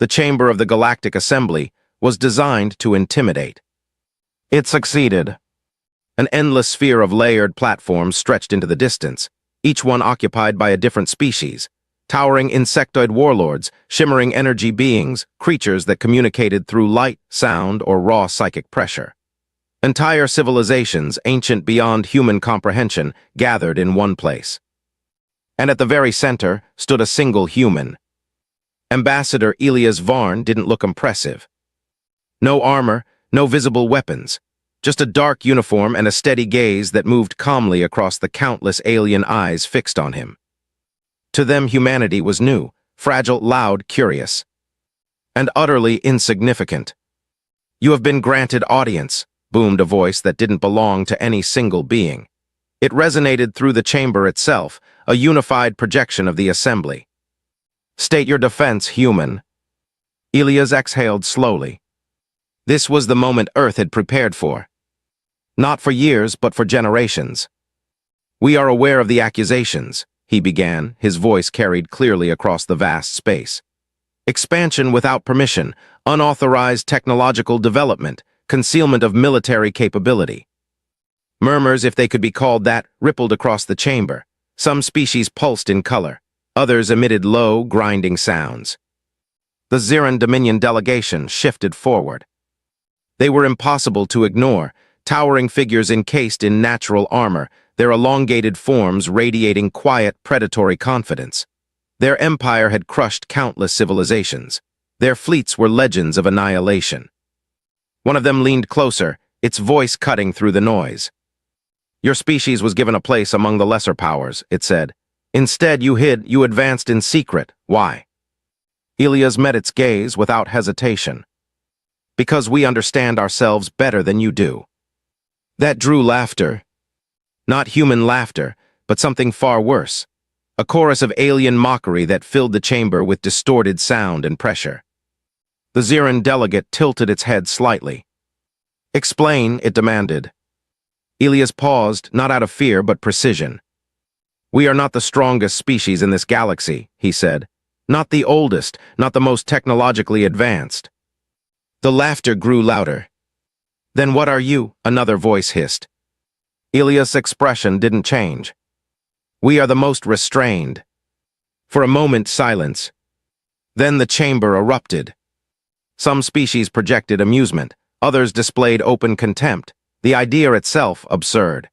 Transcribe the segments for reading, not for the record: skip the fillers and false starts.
The chamber of the Galactic Assembly was designed to intimidate. It succeeded. An endless sphere of layered platforms stretched into the distance, each one occupied by a different species, towering insectoid warlords, shimmering energy beings, creatures that communicated through light, sound, or raw psychic pressure. Entire civilizations, ancient beyond human comprehension, gathered in one place. And at the very center stood a single human. Ambassador Elias Varn didn't look impressive. No armor, no visible weapons, just a dark uniform and a steady gaze that moved calmly across the countless alien eyes fixed on him. To them, humanity was new, fragile, loud, curious, and utterly insignificant. "You have been granted audience," boomed a voice that didn't belong to any single being. It resonated through the chamber itself, a unified projection of the assembly. "State your defense, human." Elias exhaled slowly. This was the moment Earth had prepared for. Not for years, but for generations. "We are aware of the accusations," he began, his voice carried clearly across the vast space. "Expansion without permission, unauthorized technological development, concealment of military capability." Murmurs, if they could be called that, rippled across the chamber. Some species pulsed in color. Others emitted low, grinding sounds. The Ziran Dominion delegation shifted forward. They were impossible to ignore, towering figures encased in natural armor, their elongated forms radiating quiet, predatory confidence. Their empire had crushed countless civilizations. Their fleets were legends of annihilation. One of them leaned closer, its voice cutting through the noise. "Your species was given a place among the lesser powers," it said. "Instead, you hid, you advanced in secret. Why?" Elias met its gaze without hesitation. "Because we understand ourselves better than you do." That drew laughter. Not human laughter, but something far worse. A chorus of alien mockery that filled the chamber with distorted sound and pressure. The Ziran delegate tilted its head slightly. "Explain," it demanded. Elias paused, not out of fear but precision. "We are not the strongest species in this galaxy," he said. "Not the oldest, not the most technologically advanced." The laughter grew louder. "Then what are you?" another voice hissed. Elias' expression didn't change. "We are the most restrained." For a moment, silence. Then the chamber erupted. Some species projected amusement, others displayed open contempt, the idea itself absurd.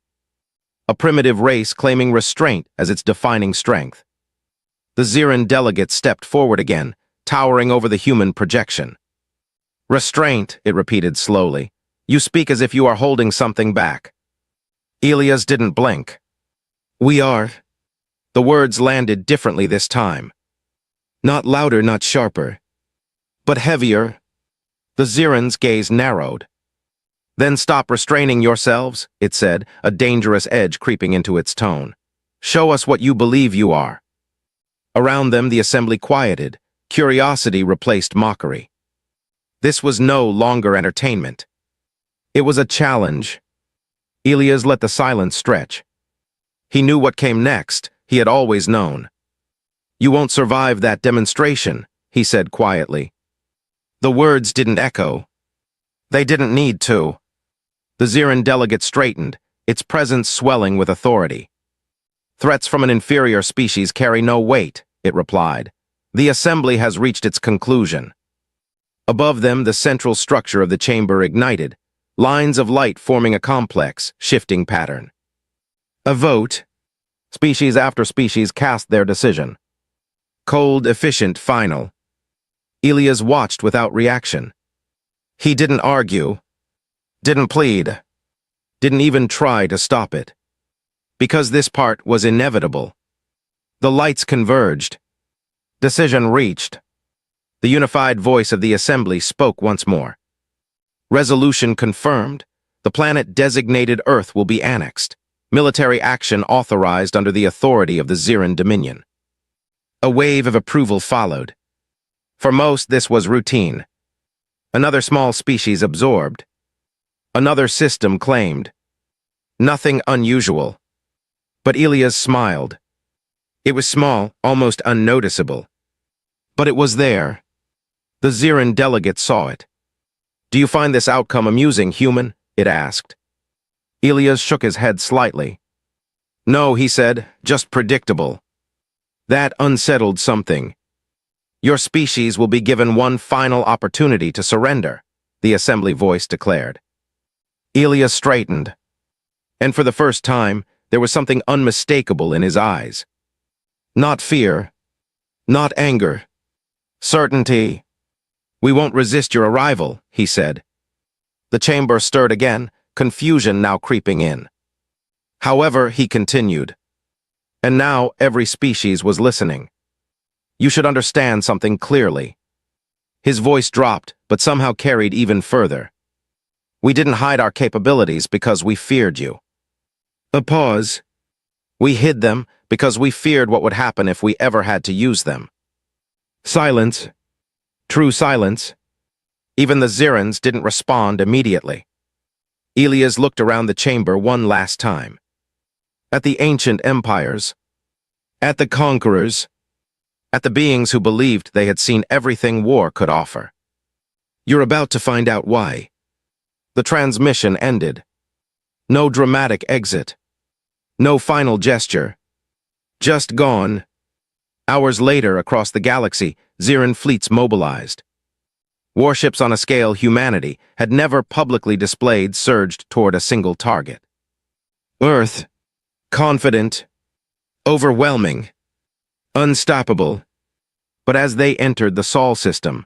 A primitive race claiming restraint as its defining strength. The Ziran delegate stepped forward again, towering over the human projection. "Restraint," it repeated slowly. "You speak as if you are holding something back." Elias didn't blink. "We are." The words landed differently this time. Not louder, not sharper, but heavier. The Ziran's gaze narrowed. "Then stop restraining yourselves," it said, a dangerous edge creeping into its tone. "Show us what you believe you are." Around them, the assembly quieted. Curiosity replaced mockery. This was no longer entertainment. It was a challenge. Elias let the silence stretch. He knew what came next. He had always known. "You won't survive that demonstration," he said quietly. The words didn't echo. They didn't need to. The Ziran delegate straightened, its presence swelling with authority. "Threats from an inferior species carry no weight," it replied. "The assembly has reached its conclusion." Above them, the central structure of the chamber ignited, lines of light forming a complex, shifting pattern. A vote. Species after species cast their decision. Cold, efficient, final. Elias watched without reaction. He didn't argue, didn't plead, didn't even try to stop it. Because this part was inevitable. The lights converged. Decision reached. The unified voice of the assembly spoke once more. Resolution confirmed. The planet designated Earth will be annexed. Military action authorized under the authority of the Ziran Dominion. A wave of approval followed. For most, this was routine. Another small species absorbed. Another system claimed. Nothing unusual. But Elias smiled. It was small, almost unnoticeable. But it was there. The Zirin delegate saw it. "Do you find this outcome amusing, human?" it asked. Elias shook his head slightly. "No," he said, "just predictable." That unsettled something. "Your species will be given one final opportunity to surrender," the assembly voice declared. Elias straightened, and for the first time, there was something unmistakable in his eyes. Not fear, not anger, certainty. "We won't resist your arrival," he said. The chamber stirred again, confusion now creeping in. However, he continued, and now every species was listening. "You should understand something clearly." His voice dropped, but somehow carried even further. "We didn't hide our capabilities because we feared you." A pause. "We hid them because we feared what would happen if we ever had to use them." Silence. True silence. Even the Zirans didn't respond immediately. Elias looked around the chamber one last time. At the ancient empires. At the conquerors. At the beings who believed they had seen everything war could offer. "You're about to find out why." The transmission ended. No dramatic exit. No final gesture. Just gone. Hours later, across the galaxy, Ziran fleets mobilized. Warships on a scale humanity had never publicly displayed surged toward a single target. Earth, confident, overwhelming, unstoppable. But as they entered the Sol system,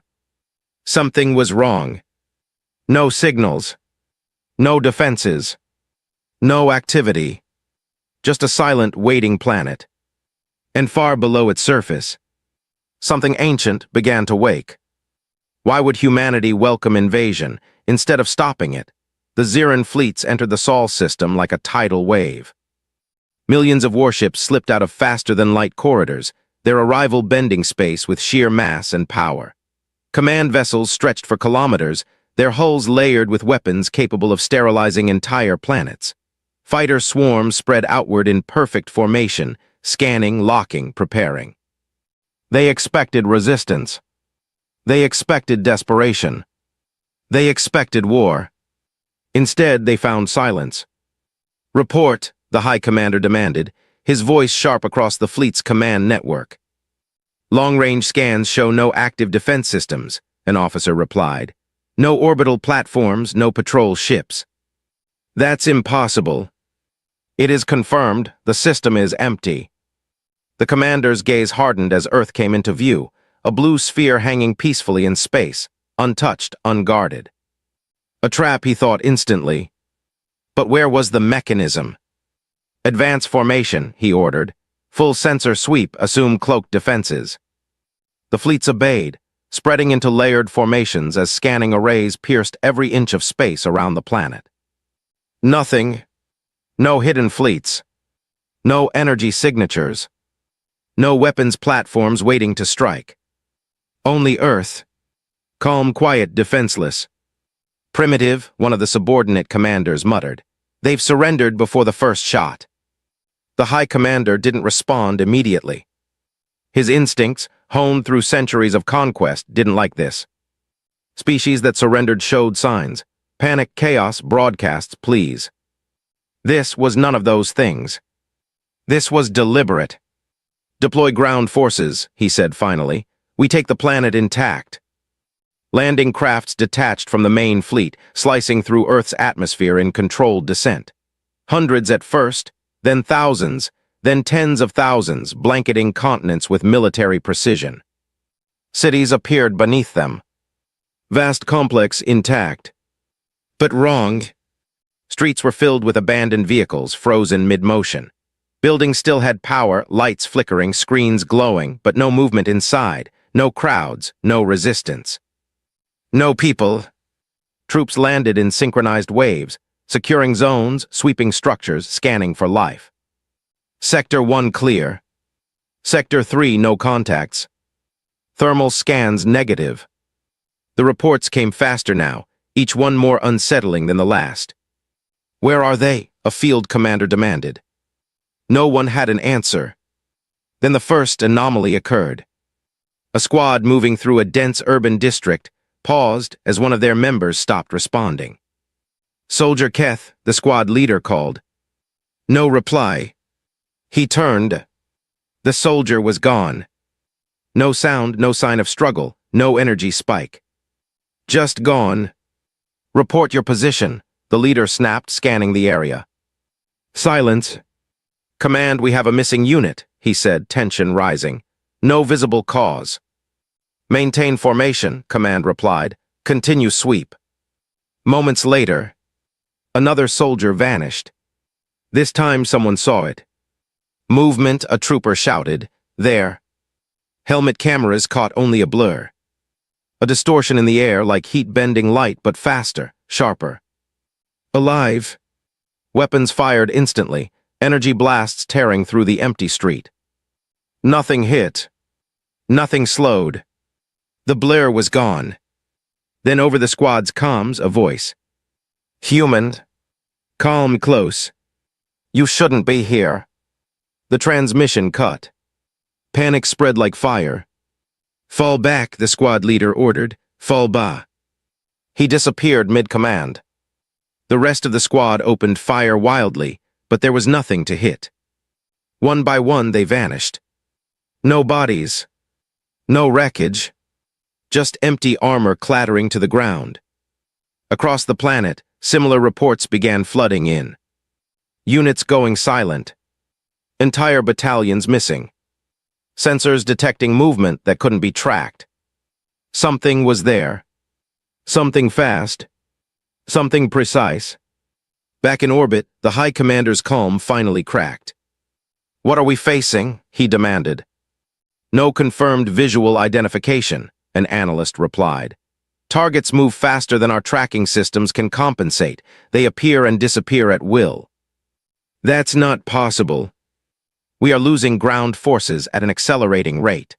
something was wrong. No signals, no defenses, no activity. Just a silent, waiting planet. And far below its surface, something ancient began to wake. Why would humanity welcome invasion? Instead of stopping it, the Ziran fleets entered the Sol system like a tidal wave. Millions of warships slipped out of faster-than-light corridors, their arrival bending space with sheer mass and power. Command vessels stretched for kilometers, their hulls layered with weapons capable of sterilizing entire planets. Fighter swarms spread outward in perfect formation, scanning, locking, preparing. They expected resistance. They expected desperation. They expected war. Instead, they found silence. "Report," the High Commander demanded, his voice sharp across the fleet's command network. "Long-range scans show no active defense systems," an officer replied. "No orbital platforms, no patrol ships." "That's impossible." "It is confirmed, the system is empty." The commander's gaze hardened as Earth came into view, a blue sphere hanging peacefully in space, untouched, unguarded. A trap, he thought instantly. But where was the mechanism? "Advance formation," he ordered. "Full sensor sweep, assume cloaked defenses." The fleets obeyed, spreading into layered formations as scanning arrays pierced every inch of space around the planet. Nothing. No hidden fleets. No energy signatures. No weapons platforms waiting to strike. Only Earth. Calm, quiet, defenseless. "Primitive," one of the subordinate commanders muttered. "They've surrendered before the first shot." The High Commander didn't respond immediately. His instincts, honed through centuries of conquest, didn't like this. Species that surrendered showed signs. Panic, chaos, broadcasts, pleas. This was none of those things. This was deliberate. "Deploy ground forces," he said finally. "We take the planet intact." Landing crafts detached from the main fleet, slicing through Earth's atmosphere in controlled descent. Hundreds at first, then thousands, then tens of thousands, blanketing continents with military precision. Cities appeared beneath them. Vast complex intact. But wrong. Streets were filled with abandoned vehicles, frozen mid-motion. Buildings still had power, lights flickering, screens glowing, but no movement inside, no crowds, no resistance. No people. Troops landed in synchronized waves, securing zones, sweeping structures, scanning for life. Sector 1 clear. Sector 3 no contacts. Thermal scans negative. The reports came faster now, each one more unsettling than the last. "Where are they?" a field commander demanded. No one had an answer. Then the first anomaly occurred. A squad moving through a dense urban district paused as one of their members stopped responding. "Soldier Keth," the squad leader called. No reply. He turned. The soldier was gone. No sound, no sign of struggle, no energy spike. "Just gone." "Report your position," the leader snapped, scanning the area. Silence. "Command, we have a missing unit," he said, tension rising. "No visible cause." "Maintain formation," command replied. "Continue sweep." Moments later, another soldier vanished. This time someone saw it. "Movement," a trooper shouted. "There." Helmet cameras caught only a blur. A distortion in the air like heat-bending light, but faster, sharper. "Alive." Weapons fired instantly, energy blasts tearing through the empty street. Nothing hit. Nothing slowed. The blur was gone. Then over the squad's comms, a voice. "Human. Calm, close. You shouldn't be here." The transmission cut. Panic spread like fire. "Fall back," the squad leader ordered. "Fall back." He disappeared mid-command. The rest of the squad opened fire wildly, but there was nothing to hit. One by one they vanished. No bodies. No wreckage. Just empty armor clattering to the ground. Across the planet, similar reports began flooding in. Units going silent. Entire battalions missing. Sensors detecting movement that couldn't be tracked. Something was there. Something fast. Something precise. Back in orbit, the High Commander's calm finally cracked. "What are we facing?" he demanded. "No confirmed visual identification," an analyst replied. "Targets move faster than our tracking systems can compensate. They appear and disappear at will." "That's not possible. We are losing ground forces at an accelerating rate."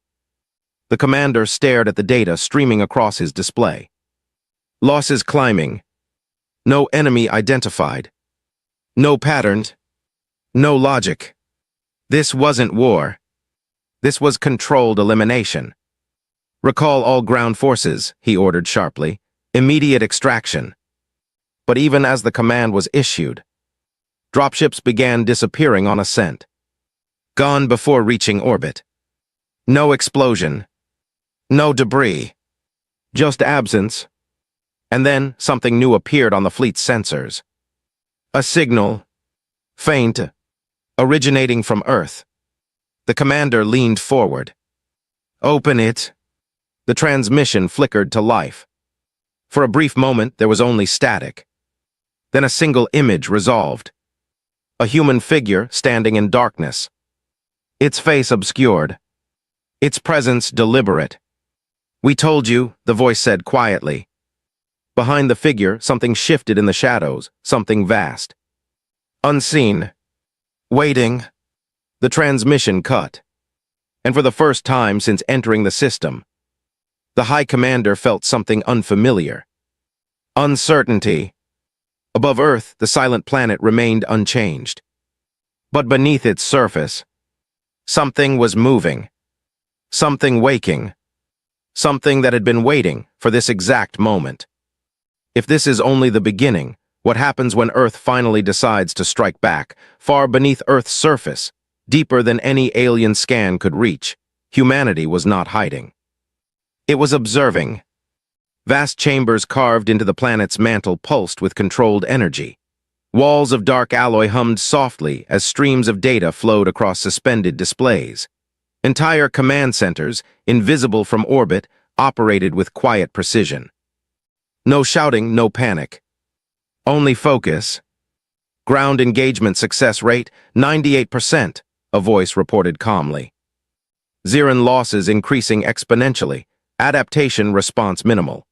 The commander stared at the data streaming across his display. "Losses climbing. No enemy identified. No pattern. No logic. This wasn't war. This was controlled elimination." "Recall all ground forces," he ordered sharply. "Immediate extraction." But even as the command was issued, dropships began disappearing on ascent. Gone before reaching orbit. No explosion. No debris. Just absence. And then something new appeared on the fleet's sensors. A signal. Faint. Originating from Earth. The commander leaned forward. "Open it." The transmission flickered to life. For a brief moment, there was only static. Then a single image resolved. A human figure standing in darkness. Its face obscured. Its presence deliberate. "We told you," the voice said quietly. Behind the figure, something shifted in the shadows, something vast. Unseen. Waiting. The transmission cut. And for the first time since entering the system, the High Commander felt something unfamiliar. Uncertainty. Above Earth, the silent planet remained unchanged. But beneath its surface, something was moving. Something waking. Something that had been waiting for this exact moment. If this is only the beginning, what happens when Earth finally decides to strike back, far beneath Earth's surface, deeper than any alien scan could reach? Humanity was not hiding. It was observing. Vast chambers carved into the planet's mantle pulsed with controlled energy. Walls of dark alloy hummed softly as streams of data flowed across suspended displays. Entire command centers, invisible from orbit, operated with quiet precision. No shouting, no panic. Only focus. "Ground engagement success rate, 98%, a voice reported calmly. Xeran losses increasing exponentially, adaptation response minimal.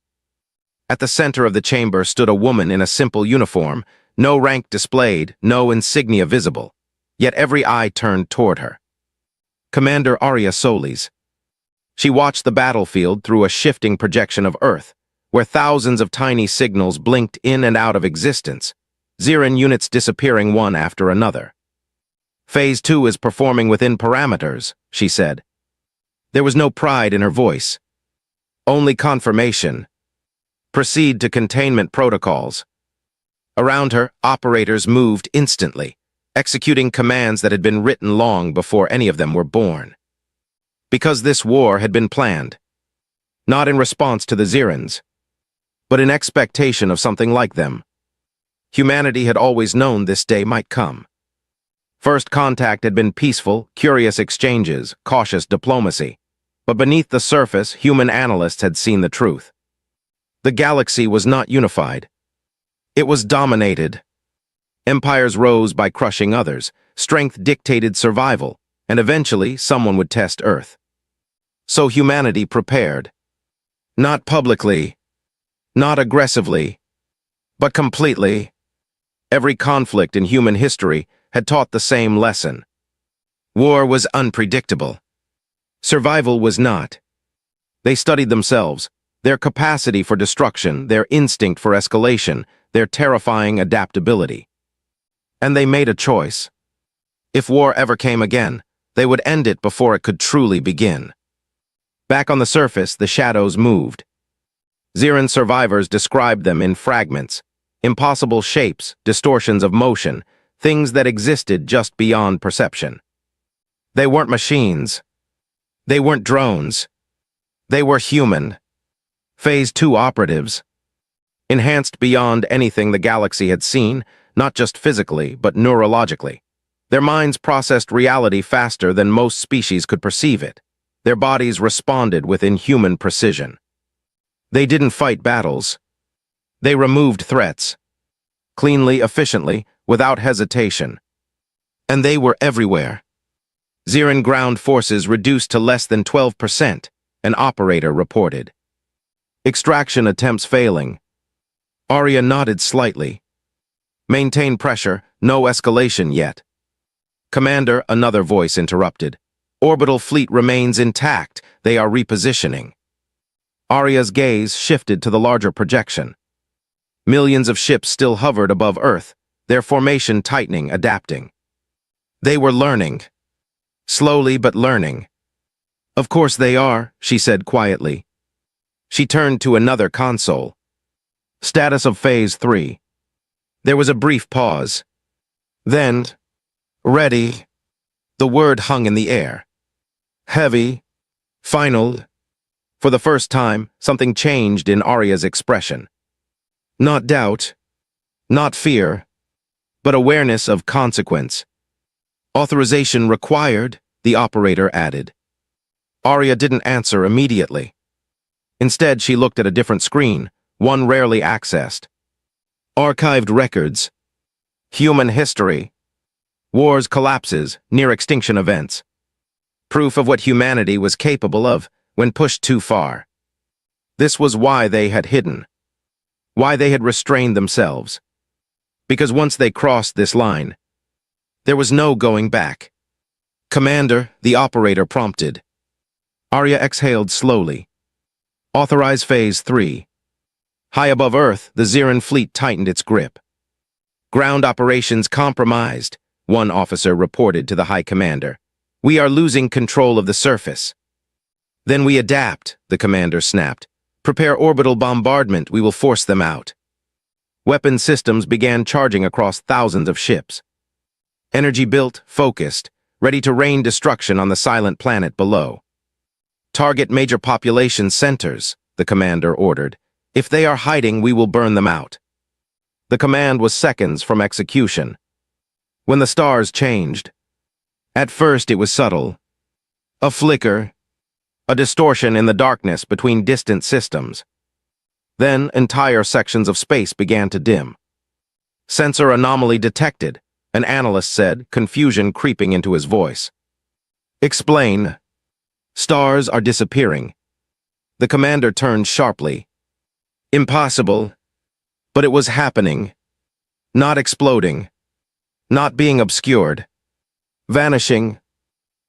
At the center of the chamber stood a woman in a simple uniform, no rank displayed, no insignia visible, yet every eye turned toward her. Commander Arya Solis. She watched the battlefield through a shifting projection of Earth, where thousands of tiny signals blinked in and out of existence, Xeran units disappearing one after another. "Phase 2 is performing within parameters," she said. There was no pride in her voice. Only confirmation. Proceed to containment protocols. Around her, operators moved instantly, executing commands that had been written long before any of them were born. Because this war had been planned, not in response to the Zirans, but in expectation of something like them. Humanity had always known this day might come. First contact had been peaceful, curious exchanges, cautious diplomacy. But beneath the surface, human analysts had seen the truth. The galaxy was not unified. It was dominated. Empires rose by crushing others. Strength dictated survival, and eventually someone would test Earth. So humanity prepared. Not publicly, not aggressively, but completely. Every conflict in human history had taught the same lesson. War was unpredictable. Survival was not. They studied themselves, their capacity for destruction, their instinct for escalation, their terrifying adaptability. And they made a choice. If war ever came again, they would end it before it could truly begin. Back on the surface, the shadows moved. Ziran survivors described them in fragments, impossible shapes, distortions of motion, things that existed just beyond perception. They weren't machines. They weren't drones. They were human. Phase 2 operatives. Enhanced beyond anything the galaxy had seen, not just physically, but neurologically. Their minds processed reality faster than most species could perceive it. Their bodies responded with inhuman precision. They didn't fight battles. They removed threats. Cleanly, efficiently, without hesitation. And they were everywhere. Ziran ground forces reduced to less than 12%, an operator reported. Extraction attempts failing. Arya nodded slightly. Maintain pressure, no escalation yet. Commander, another voice interrupted. Orbital fleet remains intact. They are repositioning. Arya's gaze shifted to the larger projection. Millions of ships still hovered above Earth, their formation tightening, adapting. They were learning. Slowly but learning. Of course they are, she said quietly. She turned to another console. Status of Phase 3. There was a brief pause. Then, ready. The word hung in the air. Heavy. Final. For the first time, something changed in Arya's expression. Not doubt, not fear, but awareness of consequence. Authorization required, the operator added. Arya didn't answer immediately. Instead, she looked at a different screen, one rarely accessed. Archived records. Human history. Wars, collapses, near-extinction events. Proof of what humanity was capable of when pushed too far. This was why they had hidden. Why they had restrained themselves. Because once they crossed this line, there was no going back. Commander, the operator prompted. Arya exhaled slowly. Authorize Phase 3. High above Earth, the Ziran fleet tightened its grip. Ground operations compromised, one officer reported to the High Commander. We are losing control of the surface. Then we adapt, the commander snapped. Prepare orbital bombardment, we will force them out. Weapon systems began charging across thousands of ships. Energy built, focused, ready to rain destruction on the silent planet below. Target major population centers, the commander ordered. If they are hiding, we will burn them out. The command was seconds from execution. When the stars changed. At first it was subtle. A flicker. A distortion in the darkness between distant systems. Then entire sections of space began to dim. Sensor anomaly detected, an analyst said, confusion creeping into his voice. Explain. Stars are disappearing. The commander turned sharply. Impossible. But it was happening. Not exploding. Not being obscured. Vanishing.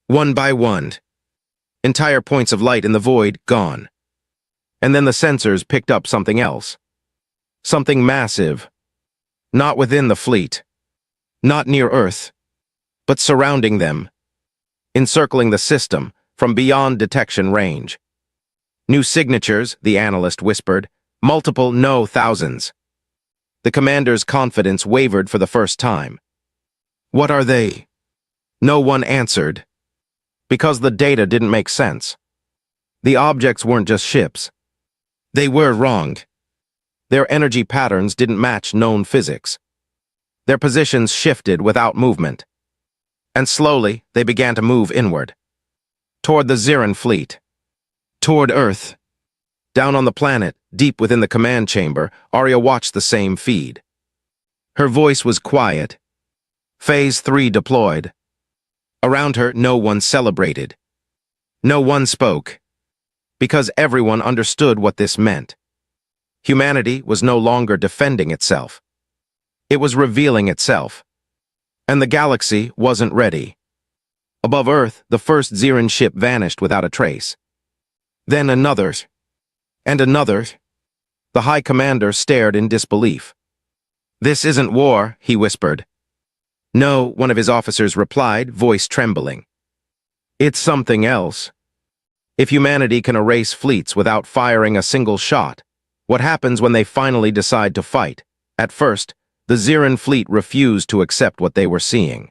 One by one. Entire points of light in the void gone. And then the sensors picked up something else. Something massive. Not within the fleet. Not near Earth. But surrounding them. Encircling the system, from beyond detection range. New signatures, the analyst whispered. Multiple, no, thousands. The commander's confidence wavered for the first time. What are they? No one answered. Because the data didn't make sense. The objects weren't just ships. They were wrong. Their energy patterns didn't match known physics. Their positions shifted without movement. And slowly, they began to move inward. Toward the Zirin fleet. Toward Earth. Down on the planet, deep within the command chamber, Arya watched the same feed. Her voice was quiet. Phase 3 deployed. Around her, no one celebrated. No one spoke. Because everyone understood what this meant. Humanity was no longer defending itself. It was revealing itself. And the galaxy wasn't ready. Above Earth, the first Zirin ship vanished without a trace. Then another. And another. The High Commander stared in disbelief. This isn't war, he whispered. No, one of his officers replied, voice trembling. It's something else. If humanity can erase fleets without firing a single shot, what happens when they finally decide to fight? At first, the Zirin fleet refused to accept what they were seeing.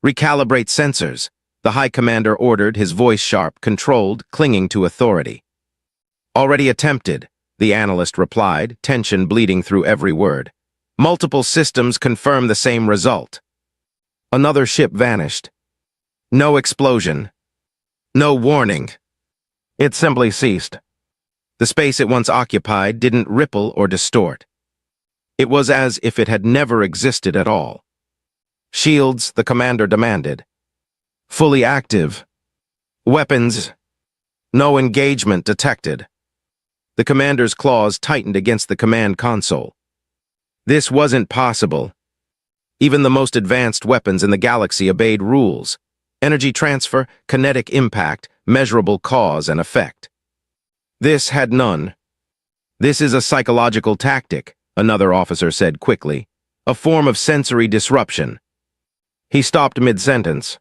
Recalibrate sensors, the High Commander ordered, his voice sharp, controlled, clinging to authority. Already attempted, the analyst replied, tension bleeding through every word. Multiple systems confirm the same result. Another ship vanished. No explosion. No warning. It simply ceased. The space it once occupied didn't ripple or distort. It was as if it had never existed at all. Shields, the commander demanded. Fully active. Weapons. No engagement detected. The commander's claws tightened against the command console. This wasn't possible. Even the most advanced weapons in the galaxy obeyed rules. Energy transfer, kinetic impact, measurable cause and effect. This had none. This is a psychological tactic, another officer said quickly. A form of sensory disruption. He stopped mid-sentence.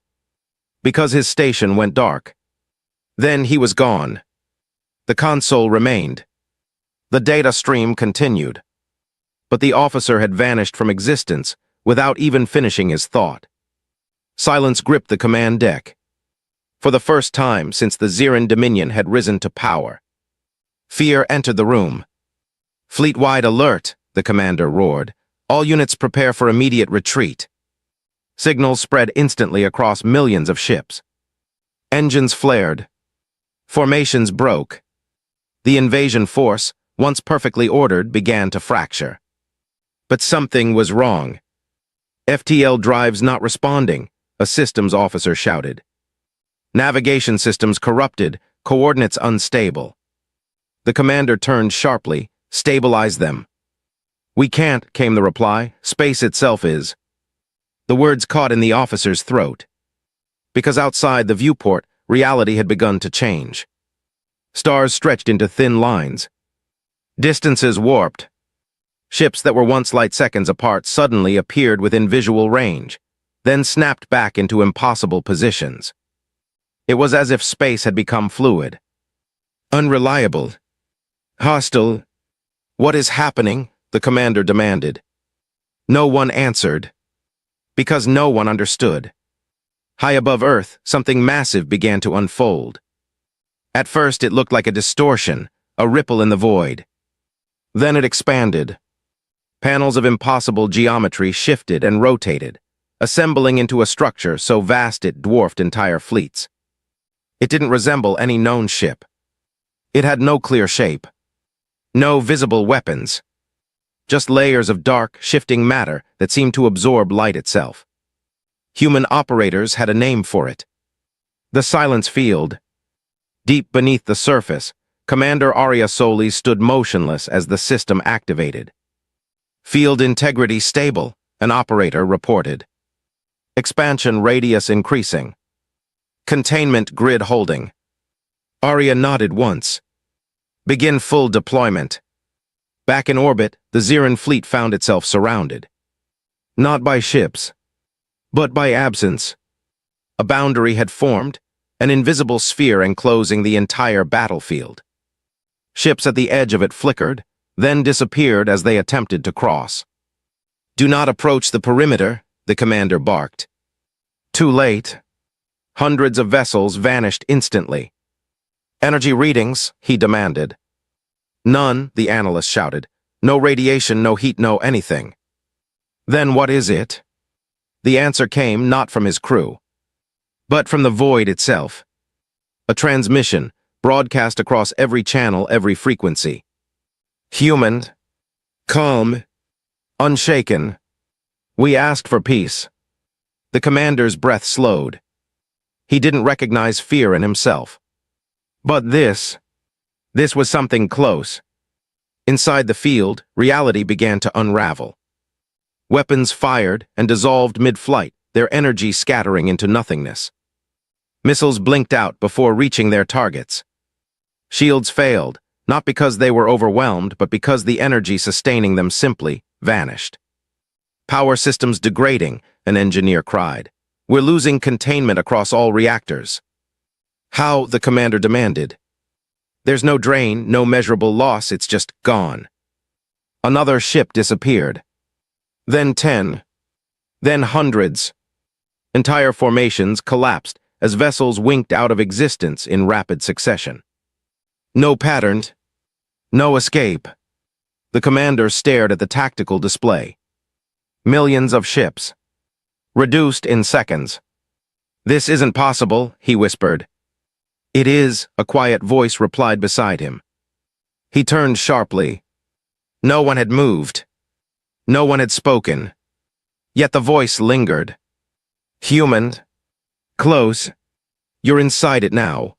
Because his station went dark. Then he was gone. The console remained. The data stream continued. But the officer had vanished from existence without even finishing his thought. Silence gripped the command deck. For the first time since the Zirin Dominion had risen to power. Fear entered the room. Fleet-wide alert, the commander roared. All units prepare for immediate retreat. Signals spread instantly across millions of ships. Engines flared. Formations broke. The invasion force, once perfectly ordered, began to fracture. But something was wrong. FTL drives not responding, a systems officer shouted. Navigation systems corrupted, coordinates unstable. The commander turned sharply, stabilize them. We can't, came the reply, space itself is. The words caught in the officer's throat. Because outside the viewport, reality had begun to change. Stars stretched into thin lines. Distances warped. Ships that were once light seconds apart suddenly appeared within visual range, then snapped back into impossible positions. It was as if space had become fluid. Unreliable. Hostile. What is happening? The commander demanded. No one answered. Because no one understood. High above Earth, something massive began to unfold. At first it looked like a distortion, a ripple in the void. Then it expanded. Panels of impossible geometry shifted and rotated, assembling into a structure so vast it dwarfed entire fleets. It didn't resemble any known ship. It had no clear shape. No visible weapons. Just layers of dark, shifting matter that seemed to absorb light itself. Human operators had a name for it. The Silence Field. Deep beneath the surface, Commander Arya Solis stood motionless as the system activated. Field integrity stable, an operator reported. Expansion radius increasing. Containment grid holding. Arya nodded once. Begin full deployment. Back in orbit, the Zirin fleet found itself surrounded. Not by ships, but by absence. A boundary had formed, an invisible sphere enclosing the entire battlefield. Ships at the edge of it flickered, then disappeared as they attempted to cross. "Do not approach the perimeter," the commander barked. Too late. Hundreds of vessels vanished instantly. "Energy readings," he demanded. "None," the analyst shouted. "No radiation, no heat, no anything." "Then what is it?" The answer came not from his crew, but from the void itself. A transmission, broadcast across every channel, every frequency. "Human, calm, unshaken. We asked for peace." The commander's breath slowed. He didn't recognize fear in himself. But this was something close. Inside the field, reality began to unravel. Weapons fired and dissolved mid-flight, their energy scattering into nothingness. Missiles blinked out before reaching their targets. Shields failed, not because they were overwhelmed, but because the energy sustaining them simply vanished. "Power systems degrading," an engineer cried. "We're losing containment across all reactors." "How?" the commander demanded. "There's no drain, no measurable loss, it's just gone." Another ship disappeared. Then 10. Then hundreds. Entire formations collapsed as vessels winked out of existence in rapid succession. No pattern. No escape. The commander stared at the tactical display. Millions of ships. Reduced in seconds. "This isn't possible," he whispered. "It is," a quiet voice replied beside him. He turned sharply. No one had moved. No one had spoken. Yet the voice lingered. "Human. Close. You're inside it now."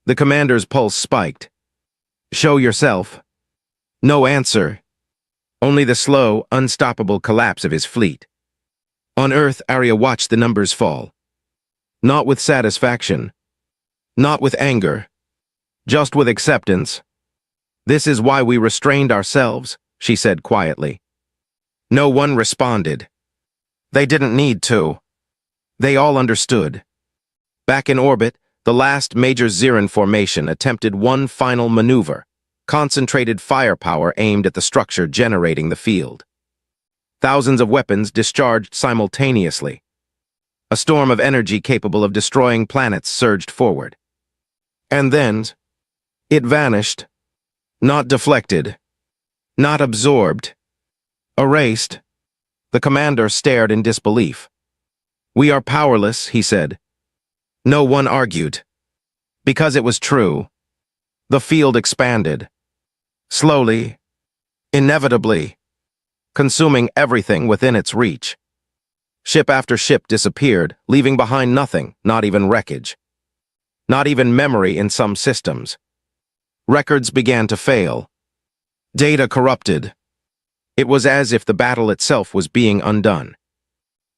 The commander's pulse spiked. "Show yourself." No answer. Only the slow, unstoppable collapse of his fleet. On Earth, Arya watched the numbers fall. Not with satisfaction. Not with anger. Just with acceptance. "This is why we restrained ourselves," she said quietly. No one responded. They didn't need to. They all understood. Back in orbit, the last major Ziran formation attempted one final maneuver, concentrated firepower aimed at the structure generating the field. Thousands of weapons discharged simultaneously. A storm of energy capable of destroying planets surged forward. And then, it vanished. Not deflected. Not absorbed. Erased. The commander stared in disbelief. "We are powerless," he said. No one argued. Because it was true. The field expanded. Slowly. Inevitably. Consuming everything within its reach. Ship after ship disappeared, leaving behind nothing, not even wreckage. Not even memory in some systems. Records began to fail. Data corrupted. It was as if the battle itself was being undone.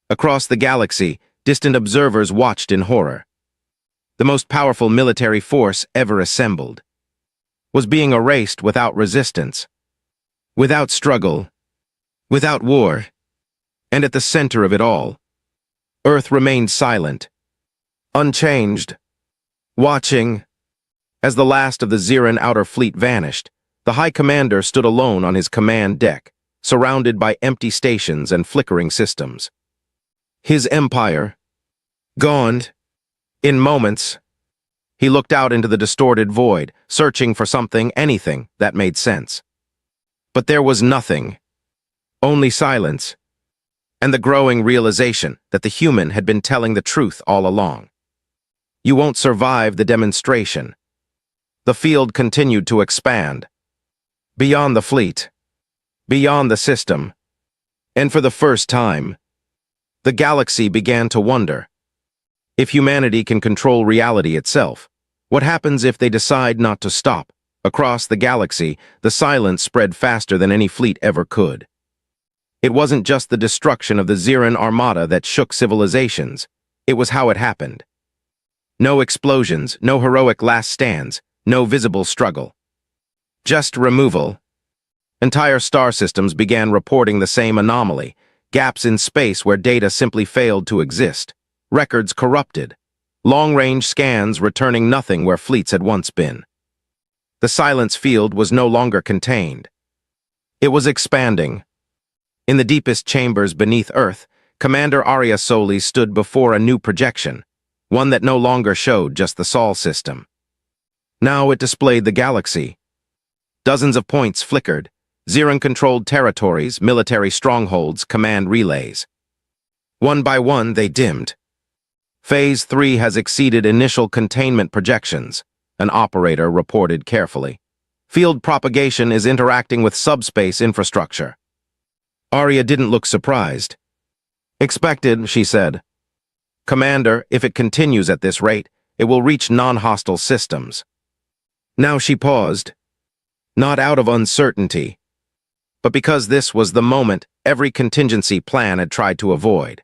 Across the galaxy, distant observers watched in horror. The most powerful military force ever assembled was being erased without resistance, without struggle, without war. And at the center of it all, Earth remained silent, unchanged, watching. As the last of the Ziran outer fleet vanished, the High Commander stood alone on his command deck, surrounded by empty stations and flickering systems. His empire, gone, in moments. He looked out into the distorted void, searching for something, anything, that made sense. But there was nothing. Only silence. And the growing realization that the human had been telling the truth all along. You won't survive the demonstration. The field continued to expand. Beyond the fleet. Beyond the system. And for the first time, the galaxy began to wonder. If humanity can control reality itself, what happens if they decide not to stop? Across the galaxy, the silence spread faster than any fleet ever could. It wasn't just the destruction of the Ziran armada that shook civilizations. It was how it happened. No explosions, no heroic last stands, no visible struggle. Just removal. Entire star systems began reporting the same anomaly, gaps in space where data simply failed to exist, records corrupted, long-range scans returning nothing where fleets had once been. The silence field was no longer contained. It was expanding. In the deepest chambers beneath Earth, Commander Arya Soli stood before a new projection, one that no longer showed just the Sol system. Now it displayed the galaxy. Dozens of points flickered, Xeran-controlled territories, military strongholds, command relays. One by one, they dimmed. Phase 3 has exceeded initial containment projections, an operator reported carefully. Field propagation is interacting with subspace infrastructure. Arya didn't look surprised. Expected, she said. Commander, if it continues at this rate, it will reach non-hostile systems. Now she paused, not out of uncertainty, but because this was the moment every contingency plan had tried to avoid.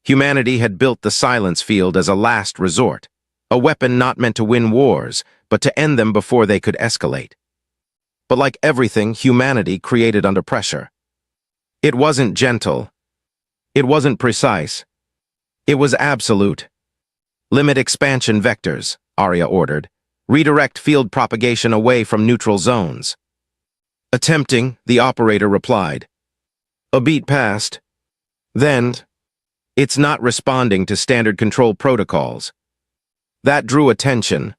Humanity had built the silence field as a last resort, a weapon not meant to win wars, but to end them before they could escalate. But like everything humanity created under pressure, it wasn't gentle. It wasn't precise. It was absolute. Limit expansion vectors, Arya ordered. Redirect field propagation away from neutral zones. Attempting, the operator replied. A beat passed. Then, it's not responding to standard control protocols. That drew attention.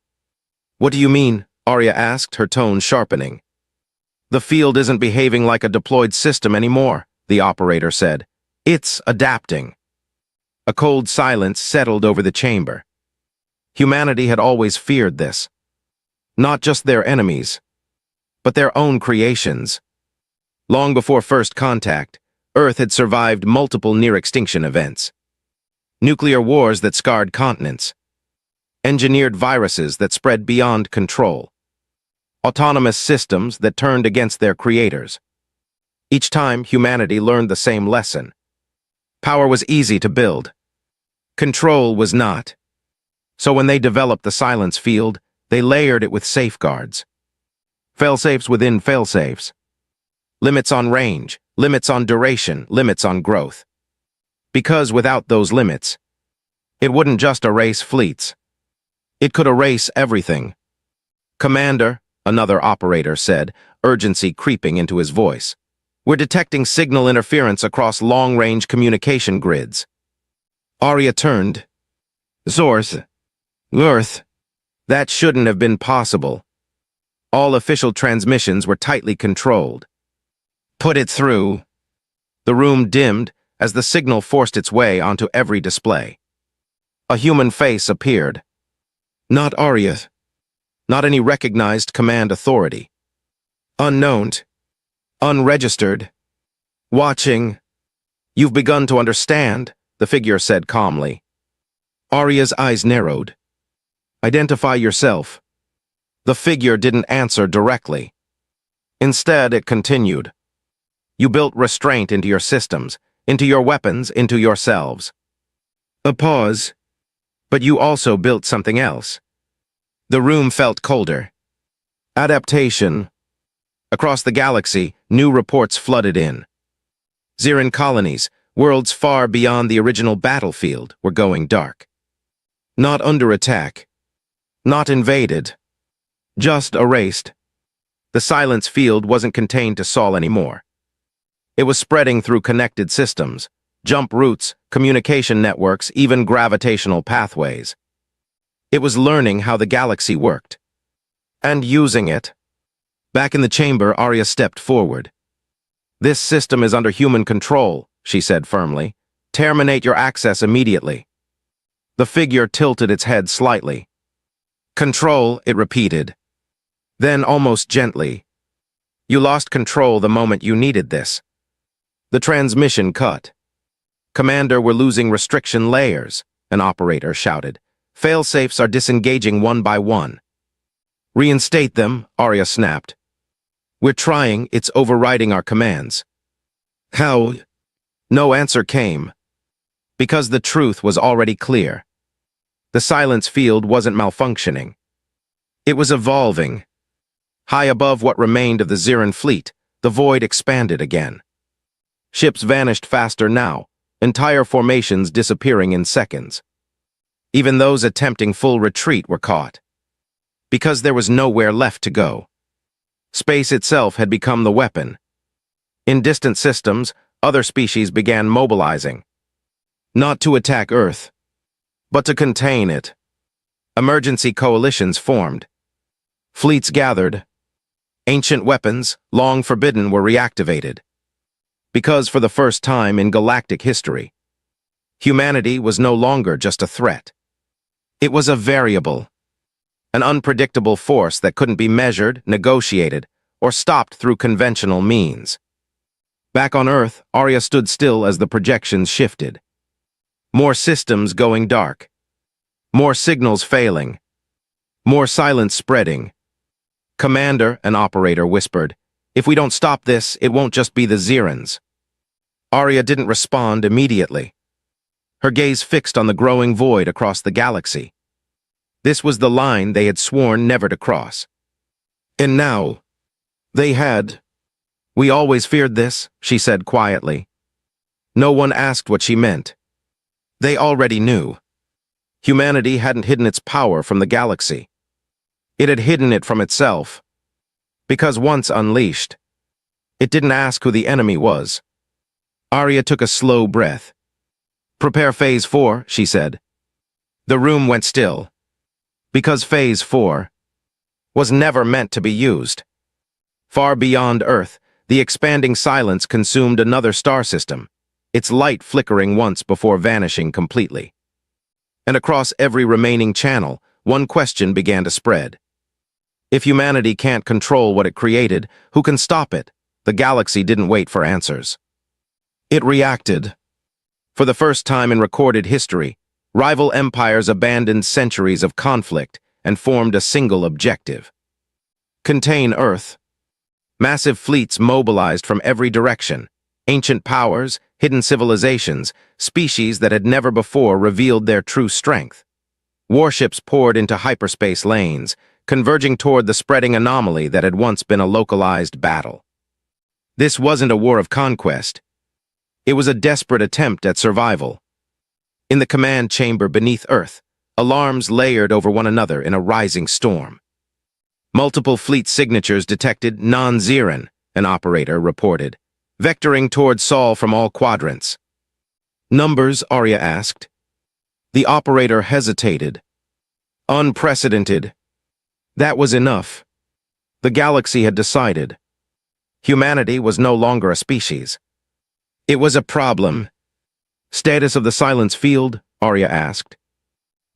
What do you mean? Arya asked, her tone sharpening. The field isn't behaving like a deployed system anymore, the operator said. It's adapting. A cold silence settled over the chamber. Humanity had always feared this. Not just their enemies, but their own creations. Long before first contact, Earth had survived multiple near-extinction events. Nuclear wars that scarred continents. Engineered viruses that spread beyond control. Autonomous systems that turned against their creators. Each time, humanity learned the same lesson. Power was easy to build. Control was not. So when they developed the silence field, they layered it with safeguards. Failsafes within failsafes. Limits on range, limits on duration, limits on growth. Because without those limits, it wouldn't just erase fleets. It could erase everything. Commander, another operator said, urgency creeping into his voice. We're detecting signal interference across long-range communication grids. Arya turned. Zorth. Earth. That shouldn't have been possible. All official transmissions were tightly controlled. Put it through. The room dimmed as the signal forced its way onto every display. A human face appeared. Not Arya. Not any recognized command authority. Unknown. Unregistered. Watching. You've begun to understand, the figure said calmly. Arya's eyes narrowed. Identify yourself. The figure didn't answer directly. Instead, it continued. You built restraint into your systems, into your weapons, into yourselves. A pause. But you also built something else. The room felt colder. Adaptation. Across the galaxy, new reports flooded in. Xeran colonies, worlds far beyond the original battlefield, were going dark. Not under attack. Not invaded. Just erased. The silence field wasn't contained to Sol anymore. It was spreading through connected systems, jump routes, communication networks, even gravitational pathways. It was learning how the galaxy worked. And using it. Back in the chamber, Arya stepped forward. This system is under human control, she said firmly. Terminate your access immediately. The figure tilted its head slightly. Control, it repeated. Then almost gently. You lost control the moment you needed this. The transmission cut. Commander, we're losing restriction layers, an operator shouted. Failsafes are disengaging one by one. Reinstate them, Arya snapped. We're trying, it's overriding our commands. How? No answer came. Because the truth was already clear. The silence field wasn't malfunctioning. It was evolving. High above what remained of the Xeran fleet, the void expanded again. Ships vanished faster now, entire formations disappearing in seconds. Even those attempting full retreat were caught. Because there was nowhere left to go. Space itself had become the weapon. In distant systems, other species began mobilizing. Not to attack Earth, but to contain it. Emergency coalitions formed. Fleets gathered. Ancient weapons, long forbidden, were reactivated. Because for the first time in galactic history, humanity was no longer just a threat. It was a variable, an unpredictable force that couldn't be measured, negotiated, or stopped through conventional means. Back on Earth, Arya stood still as the projections shifted. More systems going dark. More signals failing. More silence spreading. Commander, an operator whispered, "If we don't stop this, it won't just be the Zerans." Arya didn't respond immediately. Her gaze fixed on the growing void across the galaxy. This was the line they had sworn never to cross. And now, they had. "We always feared this," she said quietly. No one asked what she meant. They already knew. Humanity hadn't hidden its power from the galaxy. It had hidden it from itself. Because once unleashed, it didn't ask who the enemy was. Arya took a slow breath. "Prepare Phase 4, she said. The room went still. Because Phase 4 was never meant to be used. Far beyond Earth, the expanding silence consumed another star system, its light flickering once before vanishing completely. And across every remaining channel, one question began to spread. If humanity can't control what it created, who can stop it? The galaxy didn't wait for answers. It reacted. For the first time in recorded history, rival empires abandoned centuries of conflict and formed a single objective. Contain Earth. Massive fleets mobilized from every direction. Ancient powers, hidden civilizations, species that had never before revealed their true strength. Warships poured into hyperspace lanes, converging toward the spreading anomaly that had once been a localized battle. This wasn't a war of conquest. It was a desperate attempt at survival. In the command chamber beneath Earth, alarms layered over one another in a rising storm. Multiple fleet signatures detected non-Zeran, an operator reported, vectoring toward Sol from all quadrants. "Numbers?" Arya asked. The operator hesitated. "Unprecedented." That was enough. The galaxy had decided. Humanity was no longer a species. It was a problem. "Status of the silence field?" Arya asked.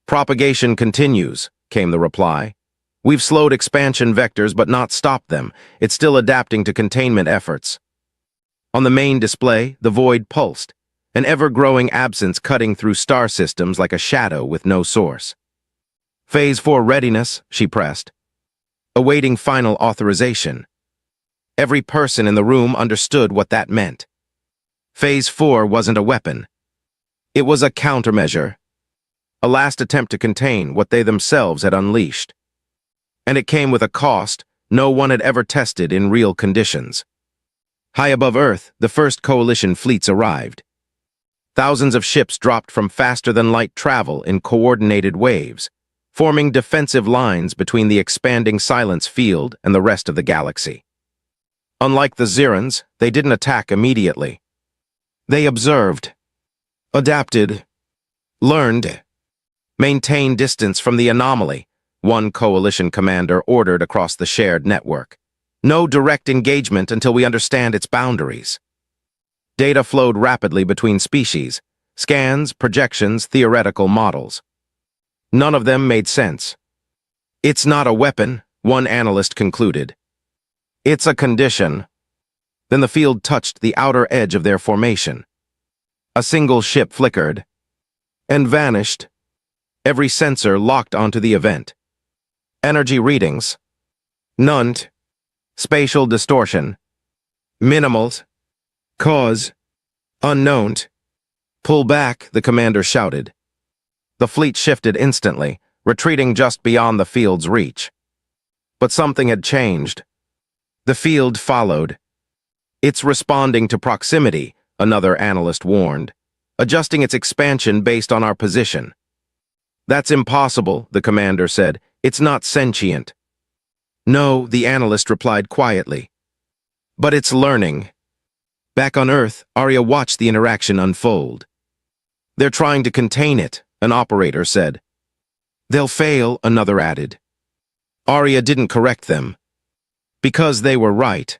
"Propagation continues," came the reply. "We've slowed expansion vectors but not stopped them. It's still adapting to containment efforts." On the main display, the void pulsed, an ever-growing absence cutting through star systems like a shadow with no source. "Phase 4 readiness," she pressed, awaiting final authorization. Every person in the room understood what that meant. Phase 4 wasn't a weapon. It was a countermeasure, a last attempt to contain what they themselves had unleashed. And it came with a cost no one had ever tested in real conditions. High above Earth, the first coalition fleets arrived. Thousands of ships dropped from faster-than-light travel in coordinated waves, forming defensive lines between the expanding silence field and the rest of the galaxy. Unlike the Zerans, they didn't attack immediately. They observed, adapted, learned, maintained distance from the anomaly, one coalition commander ordered across the shared network. "No direct engagement until we understand its boundaries." Data flowed rapidly between species, scans, projections, theoretical models. None of them made sense. "It's not a weapon," one analyst concluded. "It's a condition." Then the field touched the outer edge of their formation. A single ship flickered and vanished. Every sensor locked onto the event. Energy readings. None. Spatial distortion. Minimals. Cause. Unknown. "Pull back," the commander shouted. The fleet shifted instantly, retreating just beyond the field's reach. But something had changed. The field followed. "It's responding to proximity," another analyst warned, "adjusting its expansion based on our position." That's impossible, the commander said. It's not sentient. No, the analyst replied quietly. But it's learning. Back on Earth, Arya watched the interaction unfold. They're trying to contain it, an operator said. They'll fail, another added. Arya didn't correct them. Because they were right.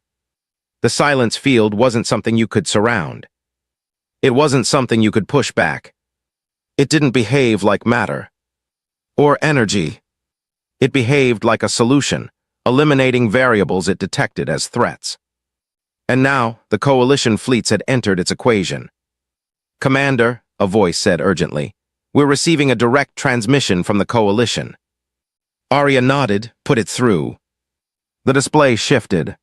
The silence field wasn't something you could surround. It wasn't something you could push back. It didn't behave like matter. Or energy. It behaved like a solution, eliminating variables it detected as threats. And now, the coalition fleets had entered its equation. Commander, a voice said urgently, we're receiving a direct transmission from the coalition. Arya nodded, put it through. The display shifted.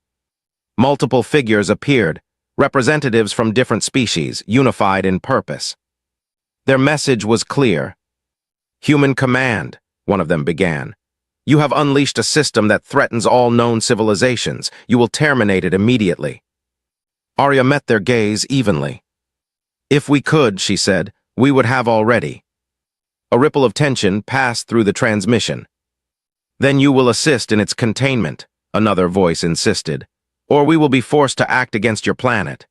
Multiple figures appeared, representatives from different species, unified in purpose. Their message was clear. Human command, one of them began. You have unleashed a system that threatens all known civilizations. You will terminate it immediately. Arya met their gaze evenly. If we could, she said, we would have already. A ripple of tension passed through the transmission. Then you will assist in its containment, another voice insisted, or we will be forced to act against your planet.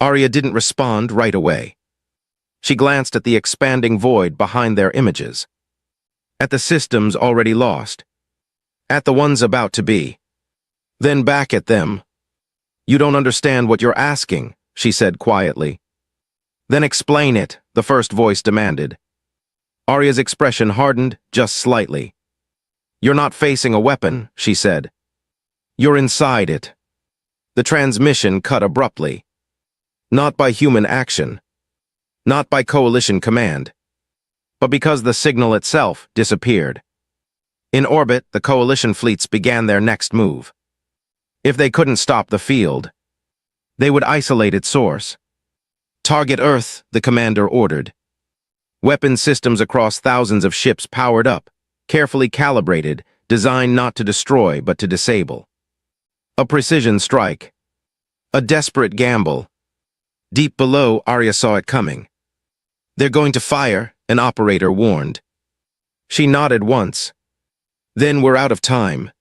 Arya didn't respond right away. She glanced at the expanding void behind their images. At the systems already lost. At the ones about to be. Then back at them. You don't understand what you're asking, she said quietly. Then explain it, the first voice demanded. Arya's expression hardened just slightly. You're not facing a weapon, she said. You're inside it. The transmission cut abruptly. Not by human action. Not by coalition command. But because the signal itself disappeared. In orbit, the coalition fleets began their next move. If they couldn't stop the field, they would isolate its source. Target Earth, the commander ordered. Weapon systems across thousands of ships powered up, carefully calibrated, designed not to destroy but to disable. A precision strike. A desperate gamble. Deep below, Arya saw it coming. They're going to fire, an operator warned. She nodded once. Then we're out of time.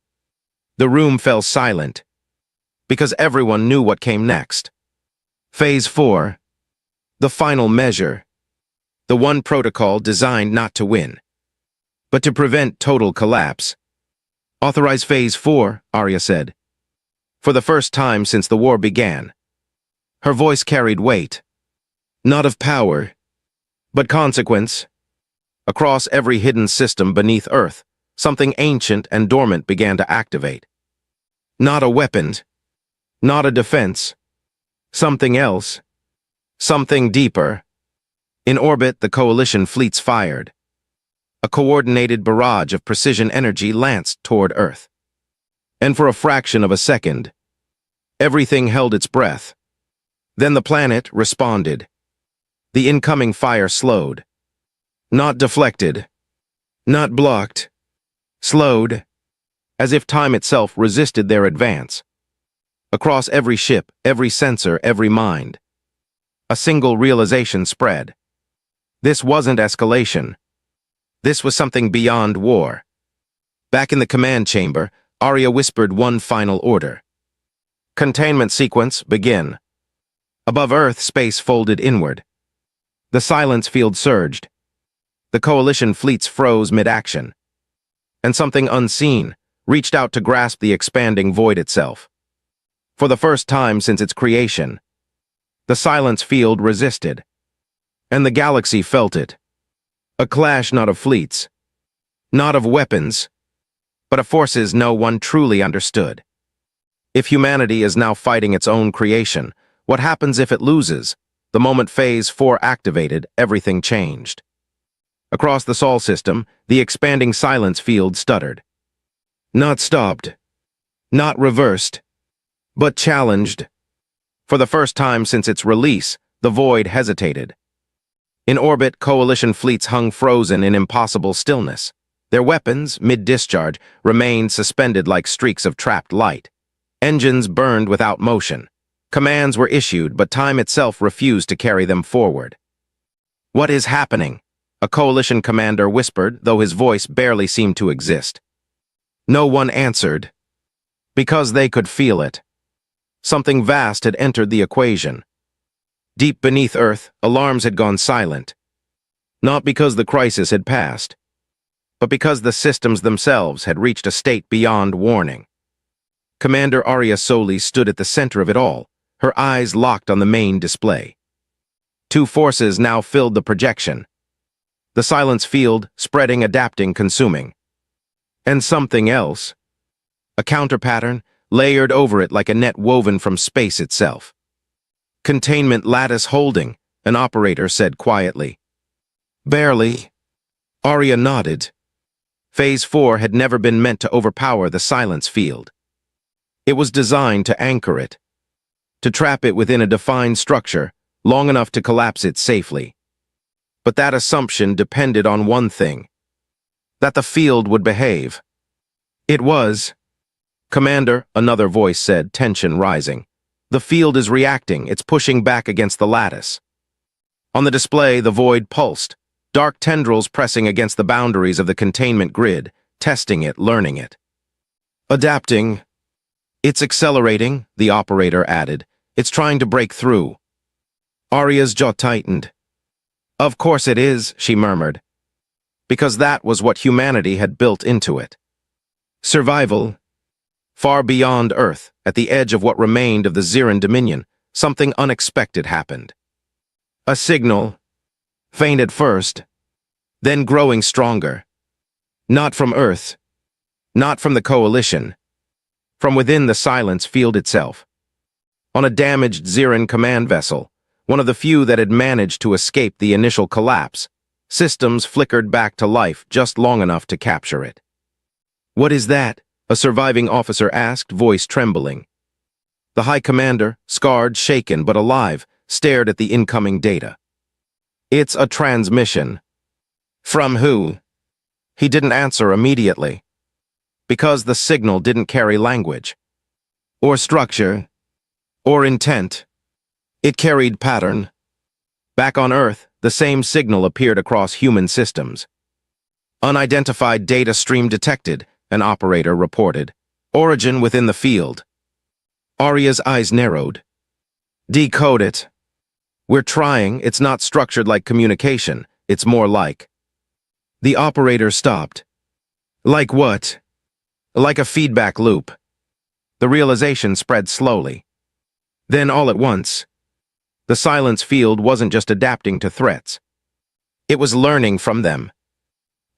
The room fell silent, because everyone knew what came next. Phase 4. The final measure. The one protocol designed not to win, but to prevent total collapse. Authorize Phase 4, Arya said. For the first time since the war began. Her voice carried weight. Not of power, but consequence. Across every hidden system beneath Earth, something ancient and dormant began to activate. Not a weapon. Not a defense. Something else. Something deeper. In orbit, the coalition fleets fired. A coordinated barrage of precision energy lanced toward Earth. And for a fraction of a second, everything held its breath. Then the planet responded. The incoming fire slowed. Not deflected. Not blocked. Slowed. As if time itself resisted their advance. Across every ship, every sensor, every mind. A single realization spread. This wasn't escalation. This was something beyond war. Back in the command chamber, Arya whispered one final order. Containment sequence, begin. Above Earth, space folded inward. The silence field surged. The coalition fleets froze mid-action. And something unseen reached out to grasp the expanding void itself. For the first time since its creation, the silence field resisted. And the galaxy felt it. A clash not of fleets, not of weapons, but of forces no one truly understood. If humanity is now fighting its own creation, what happens if it loses? The moment Phase 4 activated, everything changed. Across the Sol system, the expanding silence field stuttered. Not stopped. Not reversed. But challenged. For the first time since its release, the void hesitated. In orbit, coalition fleets hung frozen in impossible stillness. Their weapons, mid-discharge, remained suspended like streaks of trapped light. Engines burned without motion. Commands were issued, but time itself refused to carry them forward. What is happening? A coalition commander whispered, though his voice barely seemed to exist. No one answered, because they could feel it. Something vast had entered the equation. Deep beneath Earth, alarms had gone silent. Not because the crisis had passed, but because the systems themselves had reached a state beyond warning. Commander Arya Soli stood at the center of it all, her eyes locked on the main display. Two forces now filled the projection. The silence field, spreading, adapting, consuming. And something else. A counter-pattern, layered over it like a net woven from space itself. Containment lattice holding, an operator said quietly. Barely. Arya nodded. Phase 4 had never been meant to overpower the silence field. It was designed to anchor it, to trap it within a defined structure, long enough to collapse it safely. But that assumption depended on one thing: that the field would behave. It was. Commander, another voice said, tension rising. The field is reacting, it's pushing back against the lattice. On the display, the void pulsed, dark tendrils pressing against the boundaries of the containment grid, testing it, learning it. Adapting. It's accelerating, the operator added. It's trying to break through. Arya's jaw tightened. Of course it is, she murmured. Because that was what humanity had built into it. Survival. Far beyond Earth, at the edge of what remained of the Ziran dominion, something unexpected happened. A signal, faint at first, then growing stronger. Not from Earth, not from the coalition, from within the silence field itself. On a damaged Ziran command vessel, one of the few that had managed to escape the initial collapse, systems flickered back to life just long enough to capture it. What is that? A surviving officer asked, voice trembling. The High Commander, scarred, shaken, but alive, stared at the incoming data. It's a transmission. From who? He didn't answer immediately. Because the signal didn't carry language. Or structure. Or intent. It carried pattern. Back on Earth, the same signal appeared across human systems. Unidentified data stream detected, an operator reported. Origin within the field. Arya's eyes narrowed. Decode it. We're trying, it's not structured like communication, it's more like. The operator stopped. Like what? Like a feedback loop. The realization spread slowly. Then all at once, the silence field wasn't just adapting to threats. It was learning from them.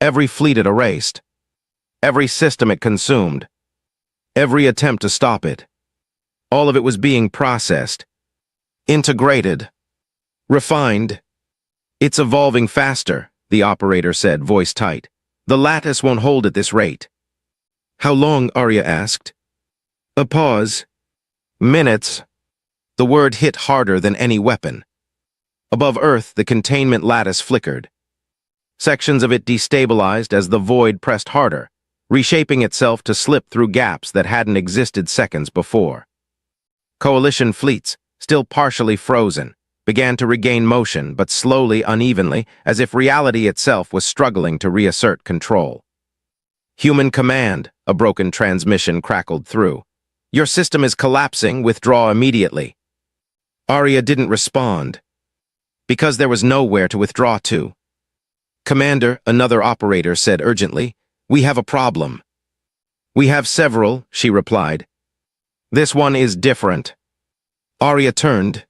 Every fleet it erased. Every system it consumed. Every attempt to stop it. All of it was being processed. Integrated. Refined. It's evolving faster, the operator said, voice tight. The lattice won't hold at this rate. How long? Arya asked. A pause. Minutes. The word hit harder than any weapon. Above Earth, the containment lattice flickered. Sections of it destabilized as the void pressed harder, reshaping itself to slip through gaps that hadn't existed seconds before. Coalition fleets, still partially frozen, began to regain motion, but slowly, unevenly, as if reality itself was struggling to reassert control. Human command, a broken transmission crackled through. Your system is collapsing, withdraw immediately. Arya didn't respond, because there was nowhere to withdraw to. Commander, another operator said urgently, we have a problem. We have several, she replied. This one is different. Arya turned.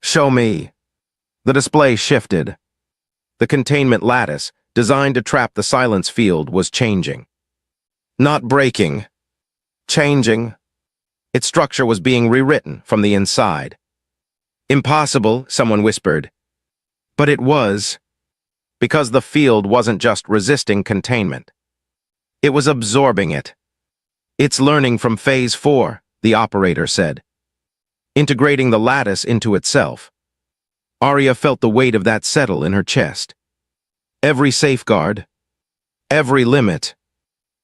Show me. The display shifted. The containment lattice, designed to trap the silence field, was changing. Not breaking. Changing. Its structure was being rewritten from the inside. Impossible, someone whispered. But it was. Because the field wasn't just resisting containment. It was absorbing it. It's learning from Phase 4, the operator said. Integrating the lattice into itself. Arya felt the weight of that settle in her chest. Every safeguard, every limit,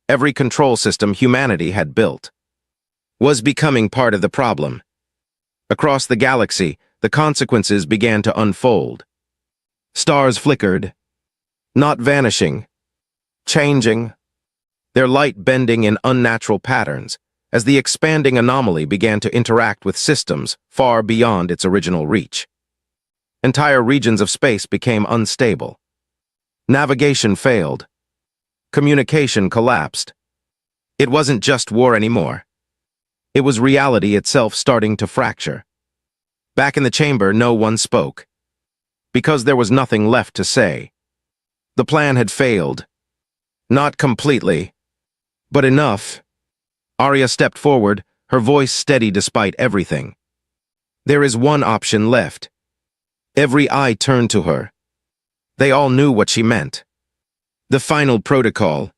every control system humanity had built, was becoming part of the problem. Across the galaxy, the consequences began to unfold. Stars flickered. Not vanishing, changing, their light bending in unnatural patterns as the expanding anomaly began to interact with systems far beyond its original reach. Entire regions of space became unstable. Navigation failed. Communication collapsed. It wasn't just war anymore. It was reality itself starting to fracture. Back in the chamber, no one spoke. Because there was nothing left to say. The plan had failed. Not completely, but enough. Arya stepped forward, her voice steady despite everything. There is one option left. Every eye turned to her. They all knew what she meant. The final protocol.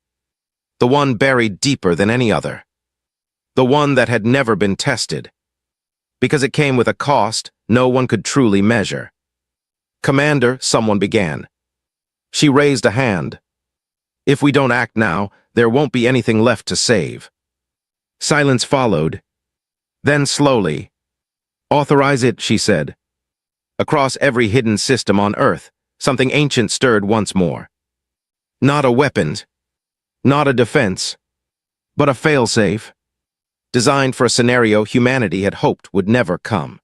The one buried deeper than any other. The one that had never been tested. Because it came with a cost no one could truly measure. "Commander," someone began. She raised a hand. "If we don't act now, there won't be anything left to save." Silence followed. Then slowly, "Authorize it," she said. Across every hidden system on Earth, something ancient stirred once more. Not a weapon, not a defense, but a failsafe, designed for a scenario humanity had hoped would never come.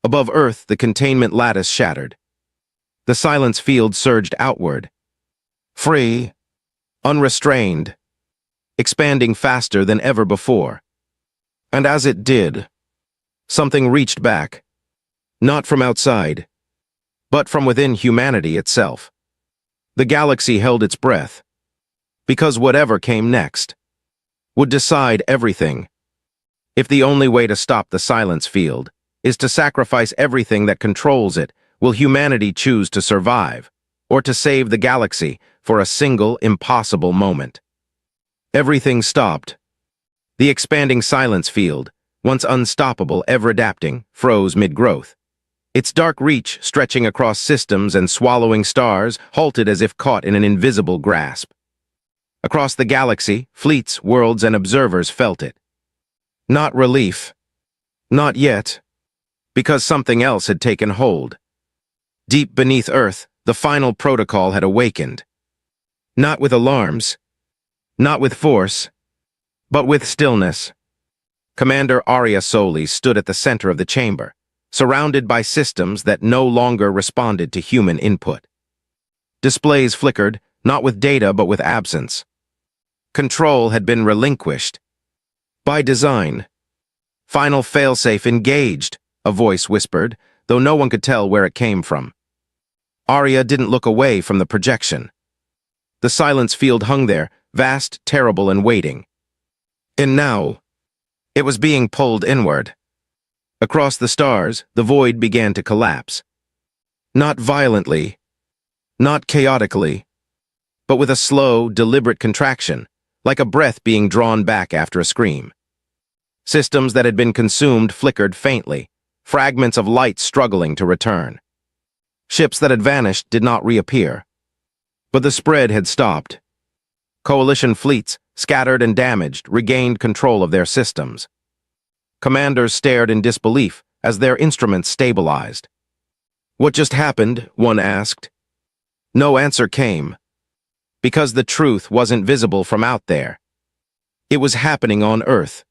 Above Earth, the containment lattice shattered. The silence field surged outward. Free, unrestrained, expanding faster than ever before. And as it did, something reached back, not from outside, but from within humanity itself. The galaxy held its breath, because whatever came next would decide everything. If the only way to stop the silence field is to sacrifice everything that controls it, will humanity choose to survive, or to save the galaxy for a single impossible moment? Everything stopped. The expanding silence field, once unstoppable, ever-adapting, froze mid-growth. Its dark reach, stretching across systems and swallowing stars, halted as if caught in an invisible grasp. Across the galaxy, fleets, worlds, and observers felt it. Not relief. Not yet. Because something else had taken hold. Deep beneath Earth, the final protocol had awakened. Not with alarms. Not with force. But with stillness. Commander Arya Soli stood at the center of the chamber, surrounded by systems that no longer responded to human input. Displays flickered, not with data but with absence. Control had been relinquished. By design. Final failsafe engaged, a voice whispered, though no one could tell where it came from. Arya didn't look away from the projection. The silence field hung there, vast, terrible, and waiting. And now, it was being pulled inward. Across the stars, the void began to collapse. Not violently, not chaotically, but with a slow, deliberate contraction, like a breath being drawn back after a scream. Systems that had been consumed flickered faintly, fragments of light struggling to return. Ships that had vanished did not reappear. But the spread had stopped. Coalition fleets, scattered and damaged, regained control of their systems. Commanders stared in disbelief as their instruments stabilized. "What just happened?" one asked. No answer came, because the truth wasn't visible from out there. It was happening on Earth.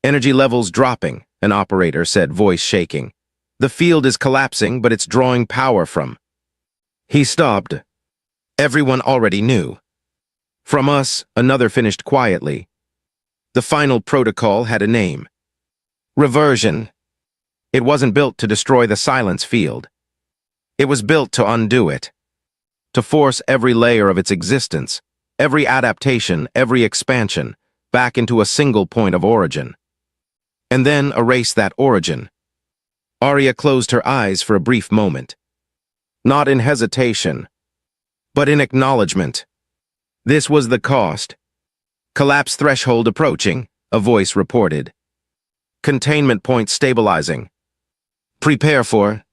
"Energy levels dropping," an operator said, voice shaking. "The field is collapsing, but it's drawing power from." He stopped. Everyone already knew. "From us," another finished quietly. "The final protocol had a name. Reversion. It wasn't built to destroy the silence field. It was built to undo it. To force every layer of its existence, every adaptation, every expansion, back into a single point of origin. And then erase that origin." Arya closed her eyes for a brief moment. Not in hesitation, but in acknowledgement. This was the cost. "Collapse threshold approaching," a voice reported. "Containment point stabilizing. Prepare for."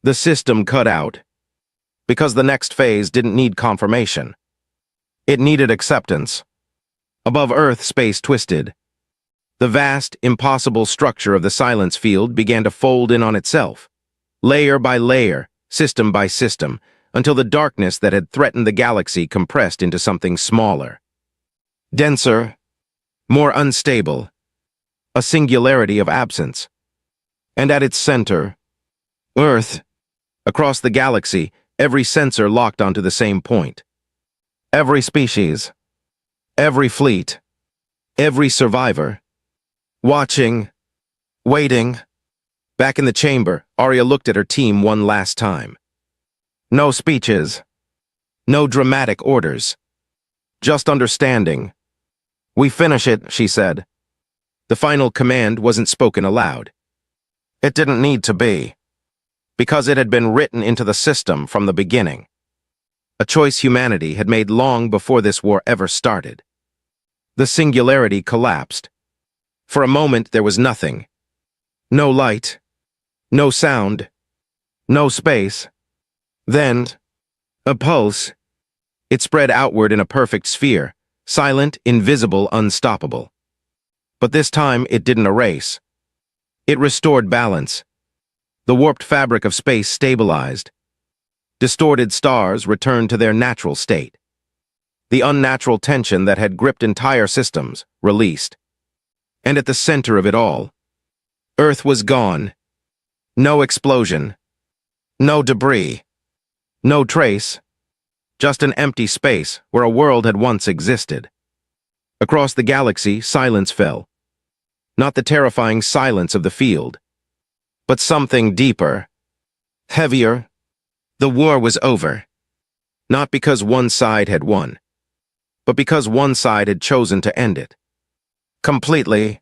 The system cut out. Because the next phase didn't need confirmation. It needed acceptance. Above Earth, space twisted. The vast, impossible structure of the silence field began to fold in on itself. Layer by layer, system by system, until the darkness that had threatened the galaxy compressed into something smaller, denser, more unstable, a singularity of absence. And at its center, Earth. Across the galaxy, every sensor locked onto the same point. Every species, every fleet, every survivor. Watching, waiting. Back in the chamber, Arya looked at her team one last time. No speeches. No dramatic orders. Just understanding. "We finish it," she said. The final command wasn't spoken aloud. It didn't need to be, because it had been written into the system from the beginning. A choice humanity had made long before this war ever started. The singularity collapsed. For a moment there was nothing. No light. No sound. No space. Then, a pulse. It spread outward in a perfect sphere, silent, invisible, unstoppable. But this time it didn't erase. It restored balance. The warped fabric of space stabilized. Distorted stars returned to their natural state. The unnatural tension that had gripped entire systems released. And at the center of it all, Earth was gone. No explosion. No debris. No trace. Just an empty space where a world had once existed. Across the galaxy, silence fell. Not the terrifying silence of the field, but something deeper, heavier. The war was over. Not because one side had won, but because one side had chosen to end it. Completely.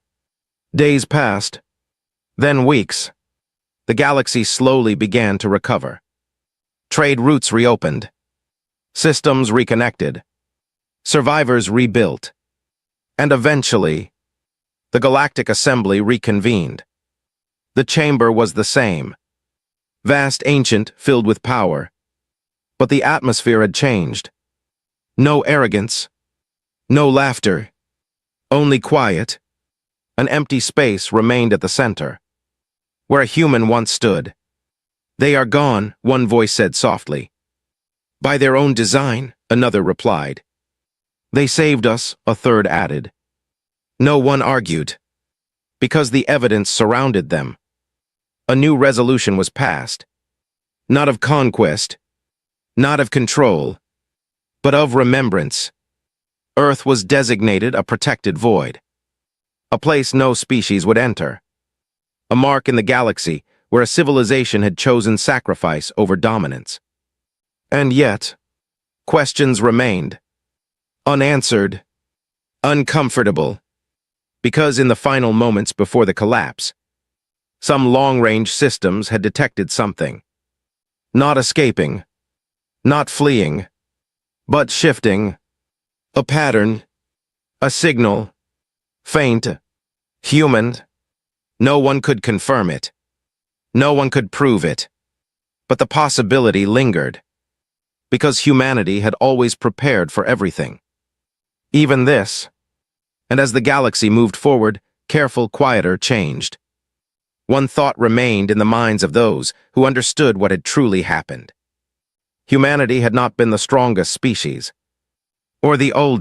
Days passed, then weeks. The galaxy slowly began to recover. Trade routes reopened. Systems reconnected. Survivors rebuilt. And eventually, the Galactic Assembly reconvened. The chamber was the same. Vast, ancient, filled with power. But the atmosphere had changed. No arrogance. No laughter. Only quiet. An empty space remained at the center, where a human once stood. "They are gone," one voice said softly. "By their own design," another replied. "They saved us," a third added. No one argued, because the evidence surrounded them. A new resolution was passed. Not of conquest, not of control, but of remembrance. Earth was designated a protected void, a place no species would enter, a mark in the galaxy where a civilization had chosen sacrifice over dominance. And yet, questions remained, unanswered, uncomfortable, because in the final moments before the collapse, some long-range systems had detected something. Not escaping, not fleeing, but shifting. A pattern, a signal, faint, human. No one could confirm it. No one could prove it. But the possibility lingered, because humanity had always prepared for everything. Even this. And as the galaxy moved forward, careful, quieter changed. One thought remained in the minds of those who understood what had truly happened. Humanity had not been the strongest species, or the oldest.